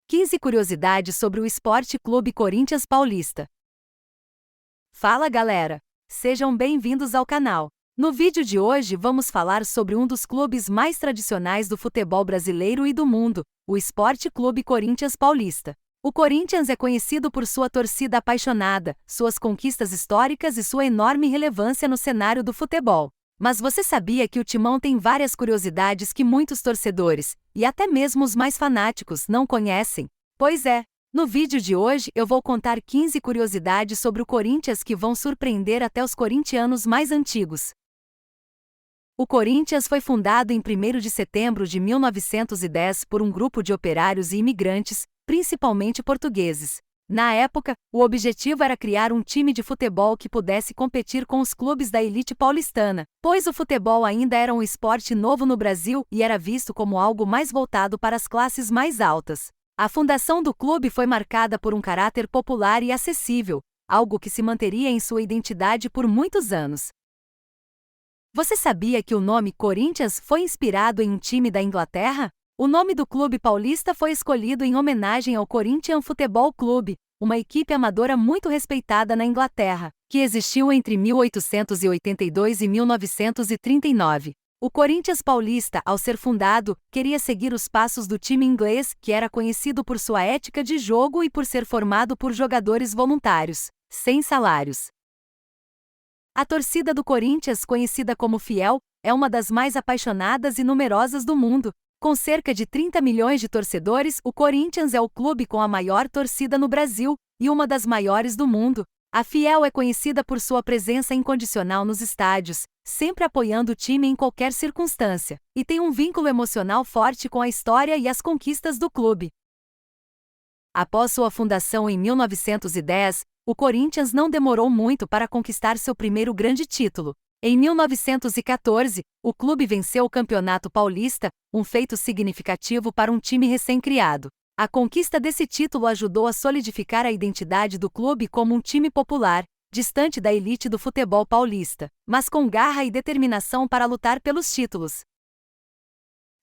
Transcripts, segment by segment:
15 curiosidades sobre o Esporte Clube Corinthians Paulista. Fala galera! Sejam bem-vindos ao canal. No vídeo de hoje vamos falar sobre um dos clubes mais tradicionais do futebol brasileiro e do mundo, o Esporte Clube Corinthians Paulista. O Corinthians é conhecido por sua torcida apaixonada, suas conquistas históricas e sua enorme relevância no cenário do futebol. Mas você sabia que o Timão tem várias curiosidades que muitos torcedores, e até mesmo os mais fanáticos, não conhecem? Pois é, no vídeo de hoje eu vou contar 15 curiosidades sobre o Corinthians que vão surpreender até os corintianos mais antigos. O Corinthians foi fundado em 1º de setembro de 1910 por um grupo de operários e imigrantes, principalmente portugueses. Na época, o objetivo era criar um time de futebol que pudesse competir com os clubes da elite paulistana, pois o futebol ainda era um esporte novo no Brasil e era visto como algo mais voltado para as classes mais altas. A fundação do clube foi marcada por um caráter popular e acessível, algo que se manteria em sua identidade por muitos anos. Você sabia que o nome Corinthians foi inspirado em um time da Inglaterra? O nome do clube paulista foi escolhido em homenagem ao Corinthians Football Club, uma equipe amadora muito respeitada na Inglaterra, que existiu entre 1882 e 1939. O Corinthians Paulista, ao ser fundado, queria seguir os passos do time inglês, que era conhecido por sua ética de jogo e por ser formado por jogadores voluntários, sem salários. A torcida do Corinthians, conhecida como Fiel, é uma das mais apaixonadas e numerosas do mundo. Com cerca de 30 milhões de torcedores, o Corinthians é o clube com a maior torcida no Brasil e uma das maiores do mundo. A Fiel é conhecida por sua presença incondicional nos estádios, sempre apoiando o time em qualquer circunstância, e tem um vínculo emocional forte com a história e as conquistas do clube. Após sua fundação em 1910, o Corinthians não demorou muito para conquistar seu primeiro grande título. Em 1914, o clube venceu o Campeonato Paulista, um feito significativo para um time recém-criado. A conquista desse título ajudou a solidificar a identidade do clube como um time popular, distante da elite do futebol paulista, mas com garra e determinação para lutar pelos títulos.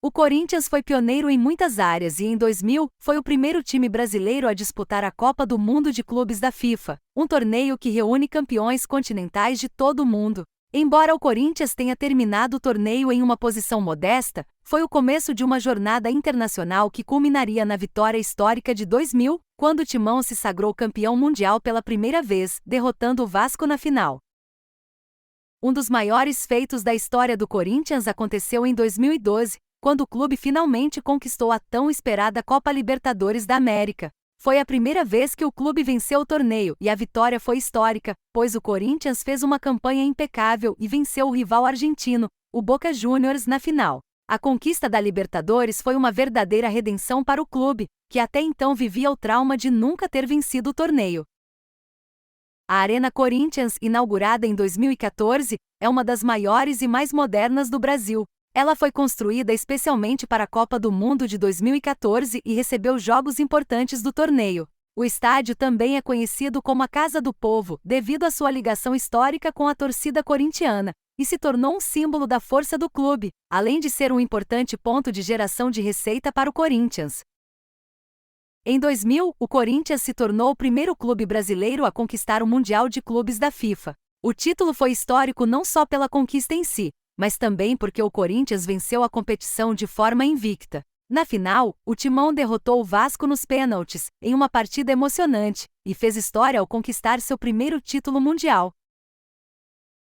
O Corinthians foi pioneiro em muitas áreas e em 2000 foi o primeiro time brasileiro a disputar a Copa do Mundo de Clubes da FIFA, um torneio que reúne campeões continentais de todo o mundo. Embora o Corinthians tenha terminado o torneio em uma posição modesta, foi o começo de uma jornada internacional que culminaria na vitória histórica de 2000, quando o Timão se sagrou campeão mundial pela primeira vez, derrotando o Vasco na final. Um dos maiores feitos da história do Corinthians aconteceu em 2012, quando o clube finalmente conquistou a tão esperada Copa Libertadores da América. Foi a primeira vez que o clube venceu o torneio e a vitória foi histórica, pois o Corinthians fez uma campanha impecável e venceu o rival argentino, o Boca Juniors, na final. A conquista da Libertadores foi uma verdadeira redenção para o clube, que até então vivia o trauma de nunca ter vencido o torneio. A Arena Corinthians, inaugurada em 2014, é uma das maiores e mais modernas do Brasil. Ela foi construída especialmente para a Copa do Mundo de 2014 e recebeu jogos importantes do torneio. O estádio também é conhecido como a Casa do Povo, devido à sua ligação histórica com a torcida corintiana, e se tornou um símbolo da força do clube, além de ser um importante ponto de geração de receita para o Corinthians. Em 2000, o Corinthians se tornou o primeiro clube brasileiro a conquistar o Mundial de Clubes da FIFA. O título foi histórico não só pela conquista em si, mas também porque o Corinthians venceu a competição de forma invicta. Na final, o Timão derrotou o Vasco nos pênaltis, em uma partida emocionante, e fez história ao conquistar seu primeiro título mundial.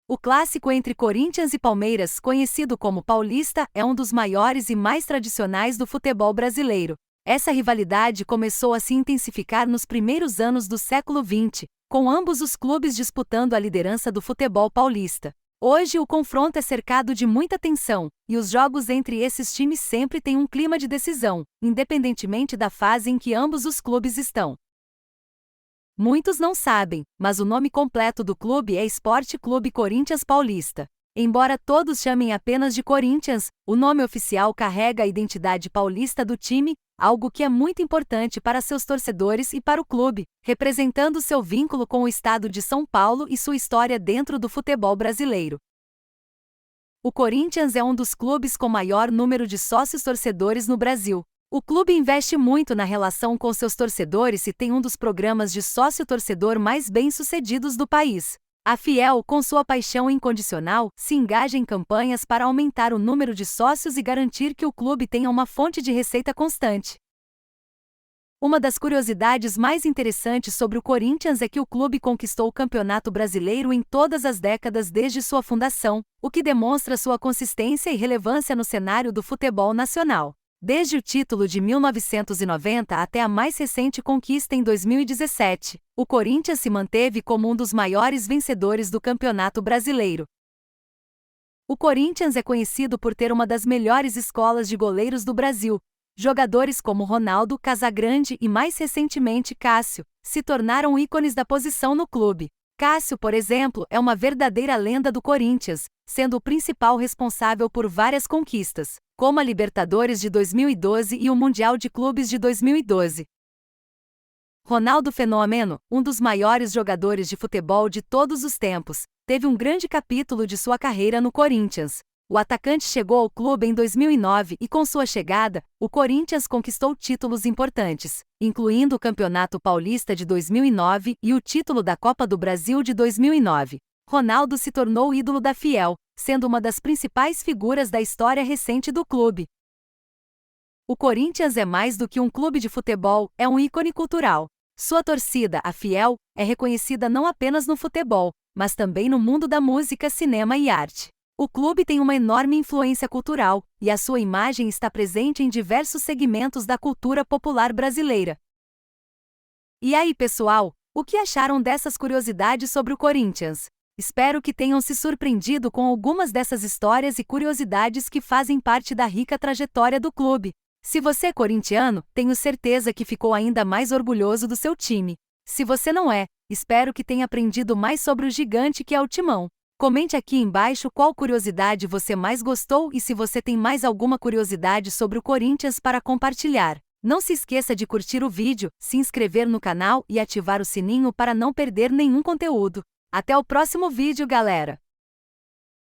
O clássico entre Corinthians e Palmeiras, conhecido como Paulista, é um dos maiores e mais tradicionais do futebol brasileiro. Essa rivalidade começou a se intensificar nos primeiros anos do século XX, com ambos os clubes disputando a liderança do futebol paulista. Hoje o confronto é cercado de muita tensão, e os jogos entre esses times sempre têm um clima de decisão, independentemente da fase em que ambos os clubes estão. Muitos não sabem, mas o nome completo do clube é Esporte Clube Corinthians Paulista. Embora todos chamem apenas de Corinthians, o nome oficial carrega a identidade paulista do time, algo que é muito importante para seus torcedores e para o clube, representando seu vínculo com o estado de São Paulo e sua história dentro do futebol brasileiro. O Corinthians é um dos clubes com maior número de sócios torcedores no Brasil. O clube investe muito na relação com seus torcedores e tem um dos programas de sócio-torcedor mais bem-sucedidos do país. A Fiel, com sua paixão incondicional, se engaja em campanhas para aumentar o número de sócios e garantir que o clube tenha uma fonte de receita constante. Uma das curiosidades mais interessantes sobre o Corinthians é que o clube conquistou o Campeonato Brasileiro em todas as décadas desde sua fundação, o que demonstra sua consistência e relevância no cenário do futebol nacional. Desde o título de 1990 até a mais recente conquista em 2017, o Corinthians se manteve como um dos maiores vencedores do Campeonato Brasileiro. O Corinthians é conhecido por ter uma das melhores escolas de goleiros do Brasil. Jogadores como Ronaldo, Casagrande e mais recentemente Cássio se tornaram ícones da posição no clube. Cássio, por exemplo, é uma verdadeira lenda do Corinthians, sendo o principal responsável por várias conquistas, como a Libertadores de 2012 e o Mundial de Clubes de 2012. Ronaldo Fenômeno, um dos maiores jogadores de futebol de todos os tempos, teve um grande capítulo de sua carreira no Corinthians. O atacante chegou ao clube em 2009 e, com sua chegada, o Corinthians conquistou títulos importantes, incluindo o Campeonato Paulista de 2009 e o título da Copa do Brasil de 2009. Ronaldo se tornou ídolo da Fiel, sendo uma das principais figuras da história recente do clube. O Corinthians é mais do que um clube de futebol, é um ícone cultural. Sua torcida, a Fiel, é reconhecida não apenas no futebol, mas também no mundo da música, cinema e arte. O clube tem uma enorme influência cultural, e a sua imagem está presente em diversos segmentos da cultura popular brasileira. E aí, pessoal, o que acharam dessas curiosidades sobre o Corinthians? Espero que tenham se surpreendido com algumas dessas histórias e curiosidades que fazem parte da rica trajetória do clube. Se você é corintiano, tenho certeza que ficou ainda mais orgulhoso do seu time. Se você não é, espero que tenha aprendido mais sobre o gigante que é o Timão. Comente aqui embaixo qual curiosidade você mais gostou e se você tem mais alguma curiosidade sobre o Corinthians para compartilhar. Não se esqueça de curtir o vídeo, se inscrever no canal e ativar o sininho para não perder nenhum conteúdo. Até o próximo vídeo, galera!